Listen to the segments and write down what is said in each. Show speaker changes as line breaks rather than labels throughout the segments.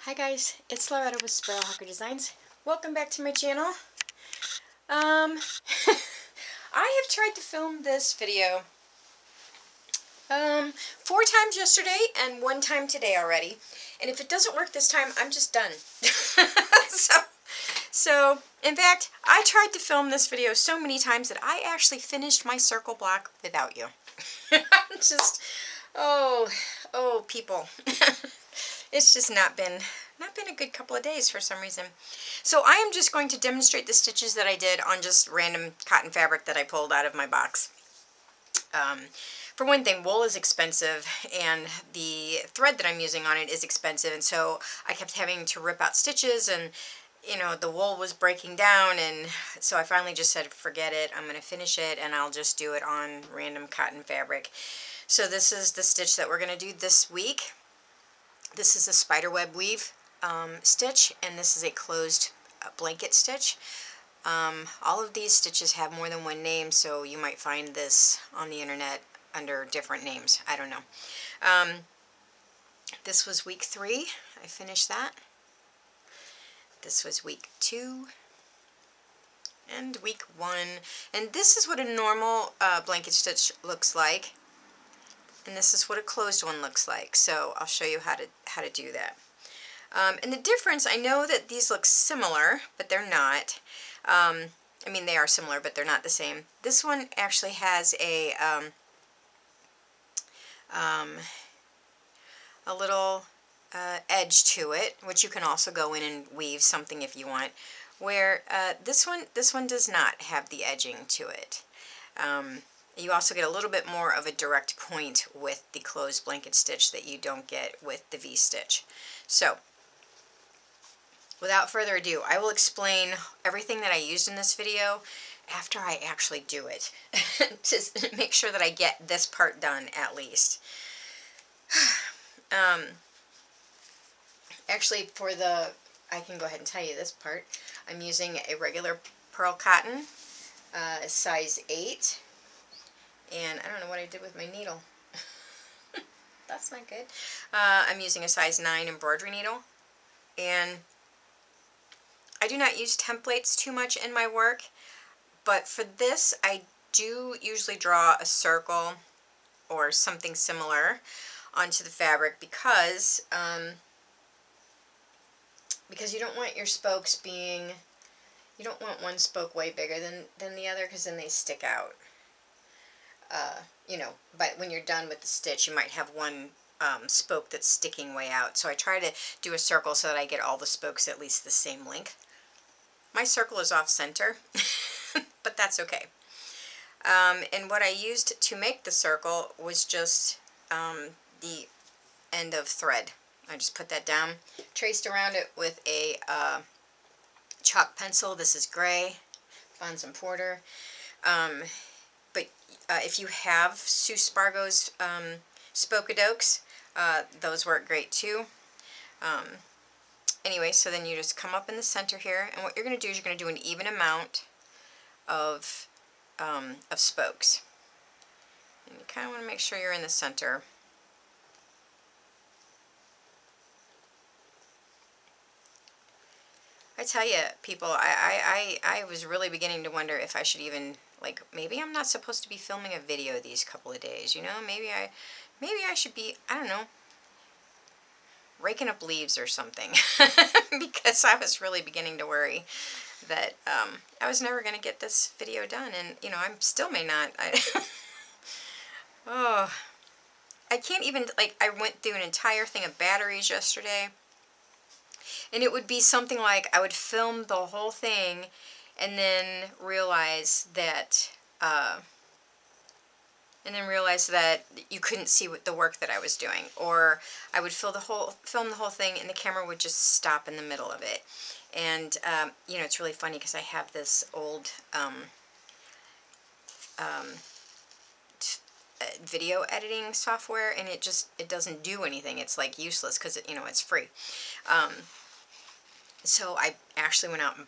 Hi guys, it's Loretta with Sparrowhawker Designs. Welcome back to my channel. I have tried to film this video 4 times yesterday and 1 time today already. And if it doesn't work this time, I'm just done. So, in fact, I tried to film this video so many times that I actually finished my circle block without you. Just, oh, people. It's just not been a good couple of days for some reason. So I am just going to demonstrate the stitches that I did on just random cotton fabric that I pulled out of my box. For one thing, wool is expensive and the thread that I'm using on it is expensive, and so I kept having to rip out stitches, and you know, the wool was breaking down, and so I finally just said forget it, I'm going to finish it and I'll just do it on random cotton fabric. So this is the stitch that we're going to do this week. This is a spiderweb weave stitch, and this is a closed blanket stitch. All of these stitches have more than one name, so you might find this on the internet under different names. I don't know. This was week 3. I finished that. This was week 2 and week 1. And this is what a normal blanket stitch looks like. And this is what a closed one looks like. So I'll show you how to do that. And the difference, I know that these look similar, but they're not. I mean, they are similar, but they're not the same. This one actually has a little edge to it, which you can also go in and weave something if you want. Where this one does not have the edging to it. You also get a little bit more of a direct point with the closed blanket stitch that you don't get with the V-stitch. So, without further ado, I will explain everything that I used in this video after I actually do it, to make sure that I get this part done at least. Actually, I can go ahead and tell you this part. I'm using a regular pearl cotton, size 8. And I don't know what I did with my needle. That's not good. I'm using a size 9 embroidery needle. And I do not use templates too much in my work. But for this, I do usually draw a circle or something similar onto the fabric because you don't want your spokes being, you don't want one spoke way bigger than the other, because then they stick out. You know, but when you're done with the stitch, you might have one spoke that's sticking way out. So I try to do a circle so that I get all the spokes at least the same length. My circle is off center, but that's okay. And what I used to make the circle was just the end of thread. I just put that down, traced around it with a chalk pencil. This is gray, Fons and Porter. But if you have Sue Spargo's Spoke-A-Dokes, those work great too. Anyway, so then you just come up in the center here, and what you're going to do is you're going to do an even amount of spokes. And you kind of want to make sure you're in the center. I tell you, people, I was really beginning to wonder if I should even, like, maybe I'm not supposed to be filming a video these couple of days, you know? Maybe I should be, I don't know, raking up leaves or something. Because I was really beginning to worry that I was never going to get this video done, and, you know, I still may not. Oh, I can't even, like, I went through an entire thing of batteries yesterday. And it would be something like I would film the whole thing and then realize that you couldn't see the work that I was doing, or I would film the whole thing and the camera would just stop in the middle of it. And you know, it's really funny because I have this old video editing software, and it doesn't do anything. It's like useless because you know, it's free. So I actually went out and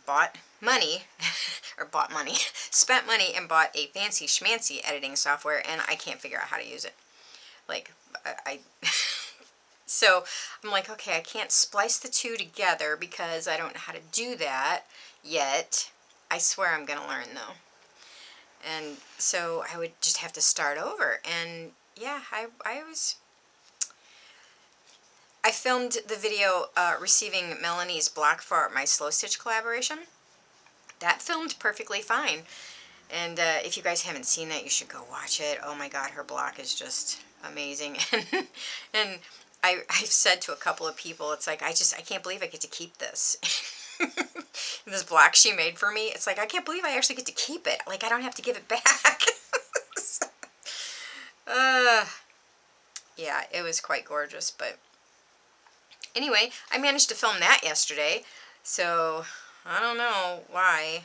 spent money and bought a fancy schmancy editing software, and I can't figure out how to use it. Like, So I'm like, okay, I can't splice the two together because I don't know how to do that yet. I swear I'm going to learn though. And so I would just have to start over. And yeah, I filmed the video receiving Melanie's block for my slow stitch collaboration. That filmed perfectly fine. And if you guys haven't seen that, you should go watch it. Oh my God, her block is just amazing. And I've said to a couple of people, it's like, I can't believe I get to keep this. This block she made for me, it's like, I can't believe I actually get to keep it. Like, I don't have to give it back. uh, yeah, it was quite gorgeous. But anyway, I managed to film that yesterday. So I don't know why.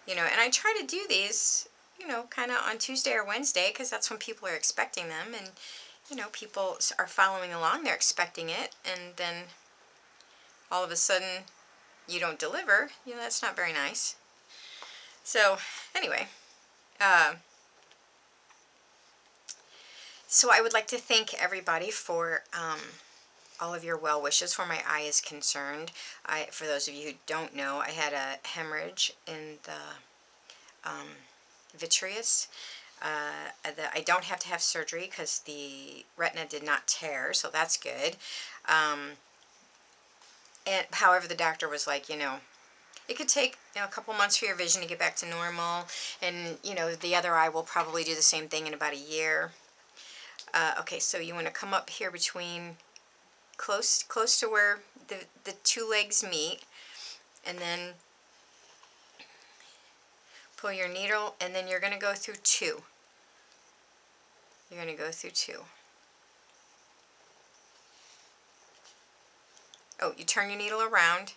You know, and I try to do these, you know, kind of on Tuesday or Wednesday because that's when people are expecting them. And, you know, people are following along. They're expecting it. And then all of a sudden you don't deliver. You know, that's not very nice. So anyway, so I would like to thank everybody for all of your well wishes where my eye is concerned. For those of you who don't know, I had a hemorrhage in the vitreous. I don't have to have surgery because the retina did not tear, so that's good. And however, the doctor was like, you know, it could take, you know, a couple months for your vision to get back to normal, and you know, the other eye will probably do the same thing in about a year. Okay, so you want to come up here between close to where the two legs meet, and then pull your needle, and then you're going to go through two. You're going to go through two. Oh, you turn your needle around,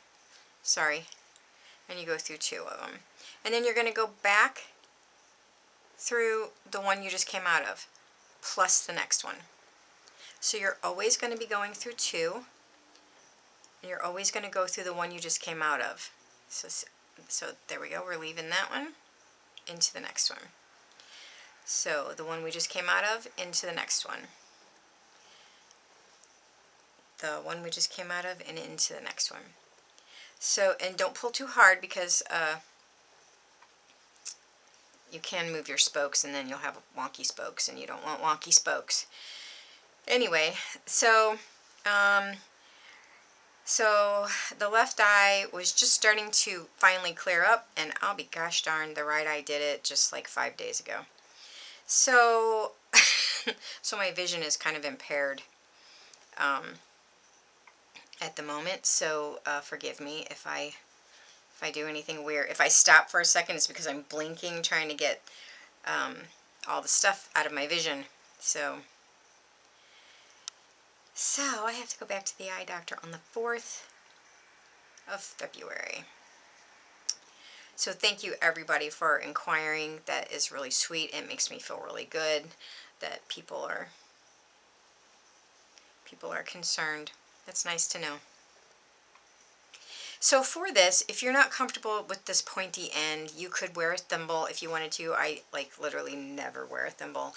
sorry, and you go through two of them. And then you're going to go back through the one you just came out of, plus the next one. So you're always going to be going through two, and you're always going to go through the one you just came out of. So there we go, we're leaving that one into the next one. So the one we just came out of, into the next one. The one we just came out of, and into the next one. So, and don't pull too hard because you can move your spokes and then you'll have wonky spokes, and you don't want wonky spokes. Anyway, so so the left eye was just starting to finally clear up, and I'll be gosh darn, the right eye did it just like 5 days ago. So, so my vision is kind of impaired at the moment, so forgive me if I do anything weird. If I stop for a second, it's because I'm blinking, trying to get all the stuff out of my vision. So I have to go back to the eye doctor on the 4th of February. So thank you everybody for inquiring. That is really sweet. It makes me feel really good that people are concerned. That's nice to know. So for this, if you're not comfortable with this pointy end, you could wear a thimble if you wanted to. I like literally never wear a thimble.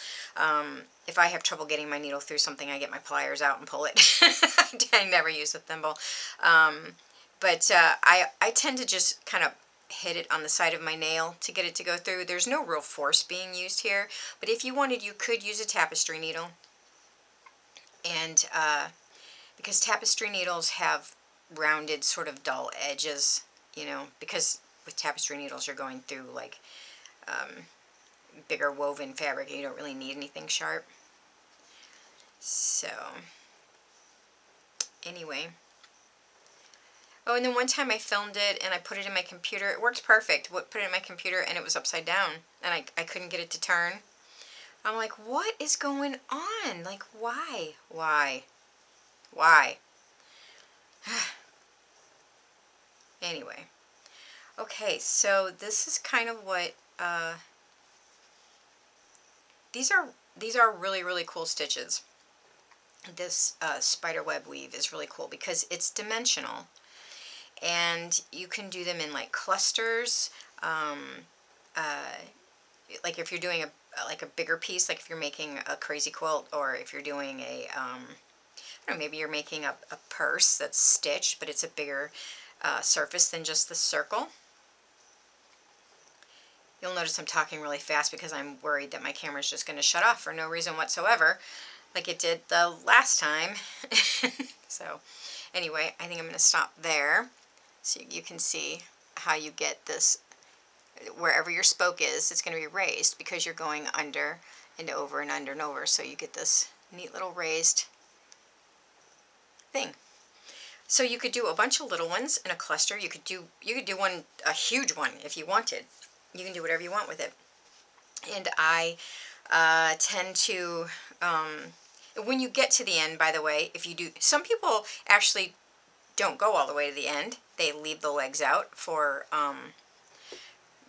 If I have trouble getting my needle through something, I get my pliers out and pull it. I never use a thimble. But I tend to just kind of hit it on the side of my nail to get it to go through. There's no real force being used here, but if you wanted, you could use a tapestry needle. And because tapestry needles have rounded sort of dull edges, you know, because with tapestry needles you're going through like bigger woven fabric and you don't really need anything sharp. So anyway, oh, and then one time I filmed it and I put it in my computer. It worked perfect. Put it in my computer and it was upside down and I couldn't get it to turn. I'm like, what is going on? Like, why? Anyway, okay, so this is kind of what these are really cool stitches. This spiderweb weave is really cool because it's dimensional, and you can do them in like clusters. Like if you're doing a bigger piece, like if you're making a crazy quilt, or if you're doing a I don't know, maybe you're making a purse that's stitched, but it's a bigger surface than just the circle. You'll notice I'm talking really fast because I'm worried that my camera's just going to shut off for no reason whatsoever, like it did the last time. So anyway, I think I'm going to stop there so you can see how you get this. Wherever your spoke is, it's going to be raised because you're going under and over and under and over, so you get this neat little raised thing. So you could do a bunch of little ones in a cluster. You could do one, a huge one, if you wanted. You can do whatever you want with it. And I tend to, when you get to the end, by the way, if you do, some people actually don't go all the way to the end. They leave the legs out for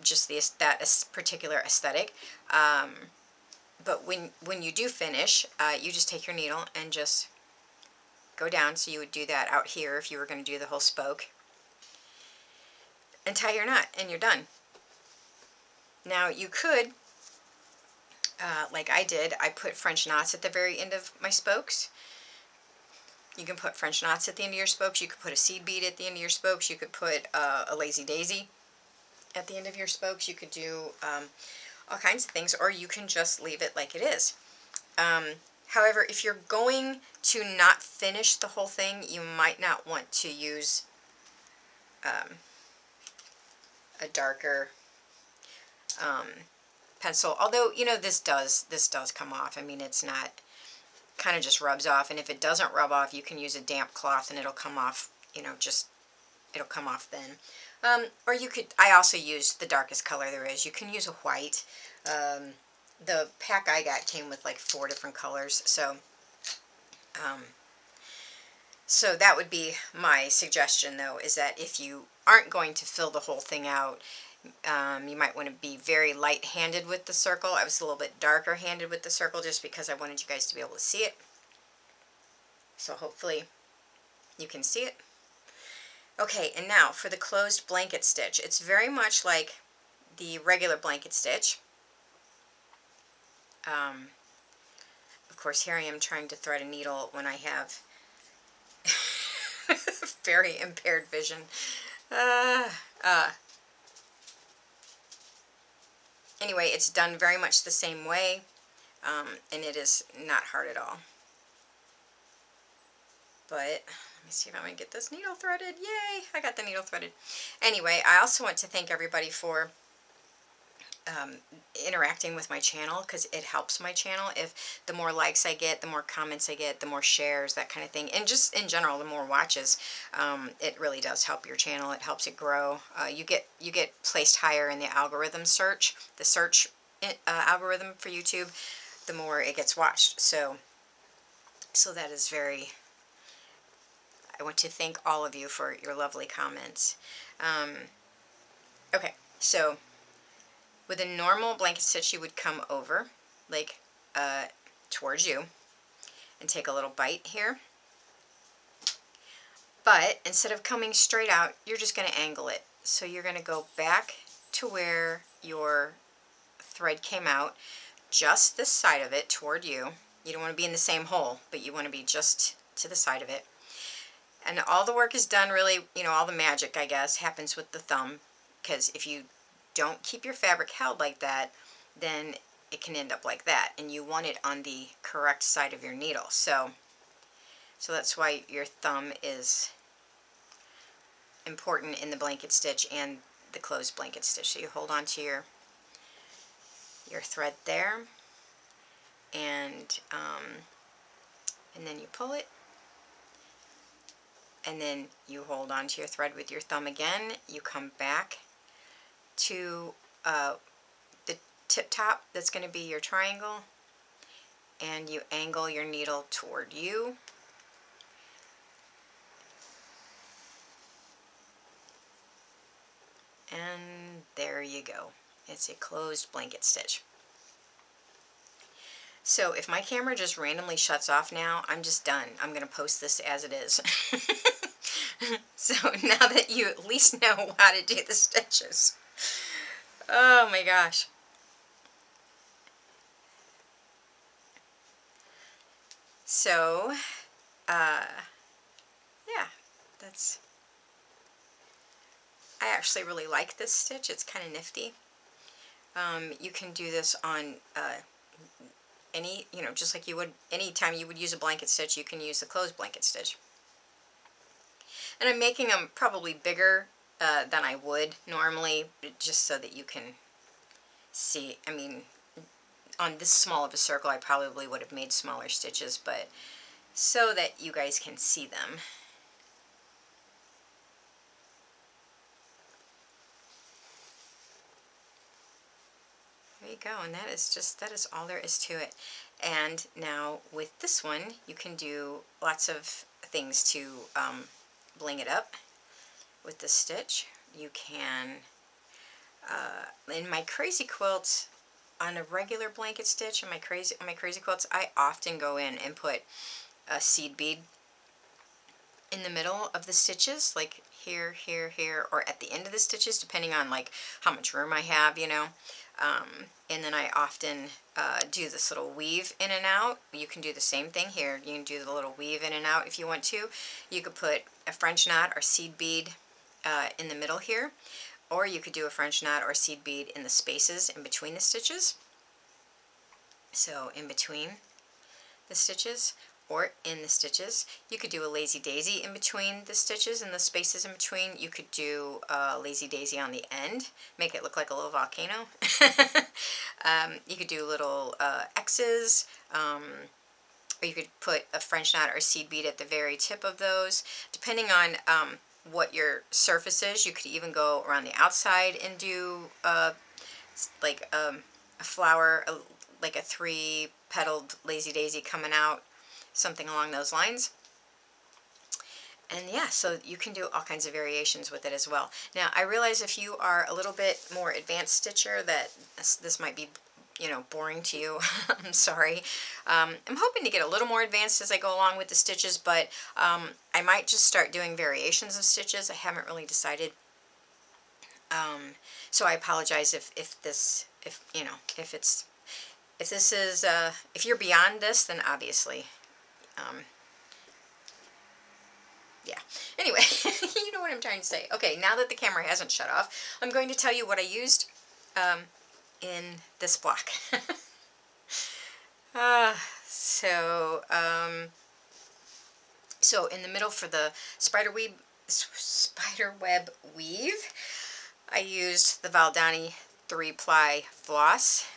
just that particular aesthetic. But when you do finish, you just take your needle and just go down. So you would do that out here if you were going to do the whole spoke. And tie your knot, and you're done. Now you could, like I did, I put French knots at the very end of my spokes. You can put French knots at the end of your spokes. You could put a seed bead at the end of your spokes. You could put a lazy daisy at the end of your spokes. You could do all kinds of things, or you can just leave it like it is. However, if you're going to not finish the whole thing, you might not want to use a darker pencil. Although, you know, this does come off. I mean, it's not, kind of just rubs off. And if it doesn't rub off, you can use a damp cloth and it'll come off, you know, it'll come off then. Or you could, I also used the darkest color there is. You can use a white. The pack I got came with like 4 different colors. So that would be my suggestion, though, is that if you aren't going to fill the whole thing out, you might want to be very light-handed with the circle. I was a little bit darker-handed with the circle just because I wanted you guys to be able to see it. So hopefully you can see it. Okay, and now for the closed blanket stitch. It's very much like the regular blanket stitch. Of course, here I am trying to thread a needle when I have very impaired vision. Anyway, it's done very much the same way, and it is not hard at all. But let me see if I'm going to get this needle threaded. Yay! I got the needle threaded. Anyway, I also want to thank everybody for interacting with my channel, because it helps my channel. If the more likes I get, the more comments I get, the more shares, that kind of thing, and just in general, the more watches, it really does help your channel. It helps it grow. You get placed higher in the algorithm search, the search algorithm for YouTube, the more it gets watched. So that is very. I want to thank all of you for your lovely comments. Okay, so with a normal blanket stitch, you would come over, like, towards you, and take a little bite here. But instead of coming straight out, you're just going to angle it. So you're going to go back to where your thread came out, just this side of it toward you. You don't want to be in the same hole, but you want to be just to the side of it. And all the work is done, really, you know, all the magic, I guess, happens with the thumb, because if you don't keep your fabric held like that, then it can end up like that, and you want it on the correct side of your needle. So that's why your thumb is important in the blanket stitch and the closed blanket stitch. So you hold on to your thread there, and then you pull it, and then you hold on to your thread with your thumb again. You come back to the tip top, that's going to be your triangle, and you angle your needle toward you. And there you go. It's a closed blanket stitch. So if my camera just randomly shuts off now, I'm just done. I'm going to post this as it is. So now that you at least know how to do the stitches. Oh my gosh. So yeah, that's, I actually really like this stitch. It's kind of nifty. You can do this on any, you know, just like you would, anytime you would use a blanket stitch, you can use the closed blanket stitch. And I'm making them probably bigger than I would normally, just so that you can see. I mean, on this small of a circle, I probably would have made smaller stitches, but so that you guys can see them. There you go, and that is all there is to it. And now with this one, you can do lots of things to bling it up with the stitch. You can, in my crazy quilts, on a regular blanket stitch, on my crazy quilts, I often go in and put a seed bead in the middle of the stitches, like here, here, here, or at the end of the stitches, depending on like how much room I have, you know. And then I often do this little weave in and out. You can do the same thing here. You can do the little weave in and out if you want to. You could put a French knot or seed bead in the middle here, or you could do a French knot or seed bead in the spaces in between the stitches. So in between the stitches, or in the stitches. You could do a lazy daisy in between the stitches and the spaces in between. You could do a lazy daisy on the end, make it look like a little volcano. You could do little X's, or you could put a French knot or seed bead at the very tip of those. Depending on what your surface is, you could even go around the outside and do like a flower, like a 3-petaled lazy daisy coming out, something along those lines. And yeah, so you can do all kinds of variations with it as well. Now, I realize if you are a little bit more advanced stitcher that this might be, you know, boring to you. I'm sorry. I'm hoping to get a little more advanced as I go along with the stitches, but I might just start doing variations of stitches. I haven't really decided. So I apologize if you know, if this is, if you're beyond this, then obviously, yeah. Anyway, you know what I'm trying to say. Okay, now that the camera hasn't shut off, I'm going to tell you what I used in this block. So in the middle for the Spiderweb weave, I used the Valdani 3-ply floss.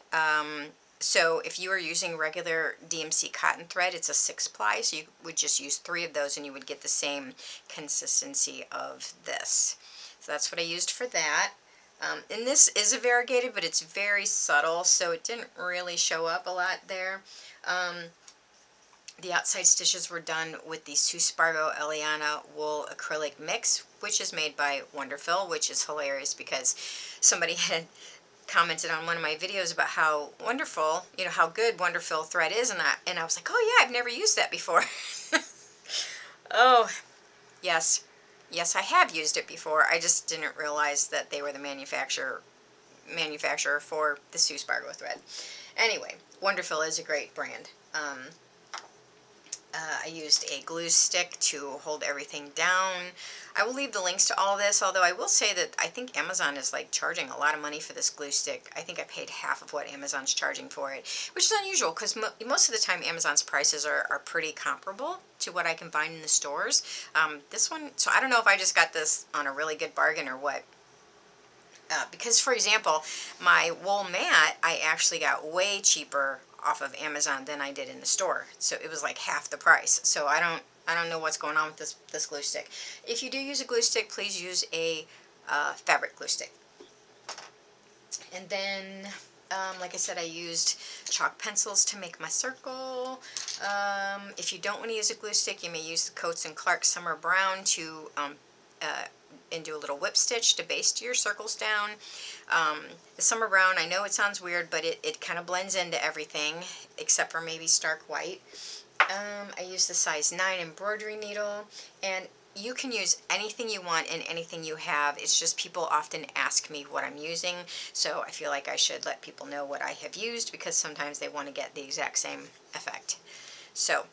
So if you are using regular DMC cotton thread, it's a 6-ply, so you would just use 3 of those and you would get the same consistency of this. So that's what I used for that. And this is a variegated, but it's very subtle, so it didn't really show up a lot there. The outside stitches were done with the Spargo Eliana wool acrylic mix, which is made by Wonderful, which is hilarious because somebody had commented on one of my videos about how wonderful, you know, how good Wonderful thread is, and I was like, oh yeah, I've never used that before. Oh, yes, I have used it before. I just didn't realize that they were the manufacturer for the Spargo thread. Anyway, Wonderful is a great brand. I used a glue stick to hold everything down. I will leave the links to all of this, although I will say that I think Amazon is like charging a lot of money for this glue stick. I think I paid half of what Amazon's charging for it, which is unusual because most of the time Amazon's prices are pretty comparable to what I can find in the stores. This one, so I don't know if I just got this on a really good bargain or what. Because, for example, my wool mat, I actually got way cheaper off of Amazon than I did in the store. So it was like half the price. So I don't know what's going on with this glue stick. If you do use a glue stick, please use a fabric glue stick. And then, like I said, I used chalk pencils to make my circle. If you don't want to use a glue stick, you may use the Coats & Clark Summer Brown to and do a little whip stitch to baste your circles down. The Summer Brown, I know it sounds weird, but it kind of blends into everything except for maybe stark white. I use the size 9 embroidery needle, and you can use anything you want and anything you have. It's just people often ask me what I'm using, so I feel like I should let people know what I have used because sometimes they want to get the exact same effect. So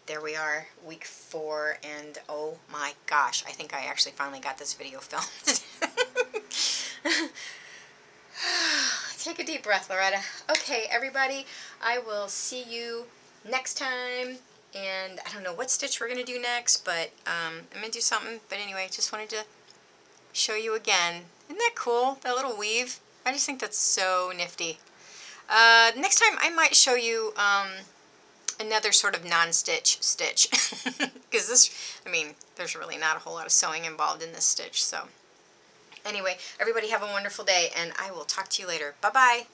There we are, week 4, and oh my gosh, I think I actually finally got this video filmed. Take a deep breath, Loretta. Okay, everybody, I will see you next time, and I don't know what stitch we're going to do next, but I'm going to do something, but anyway, just wanted to show you again. Isn't that cool, that little weave? I just think that's so nifty. Next time I might show you another sort of non-stitch stitch, because this, I mean, there's really not a whole lot of sewing involved in this stitch. So anyway, everybody have a wonderful day, and I will talk to you later. Bye-bye.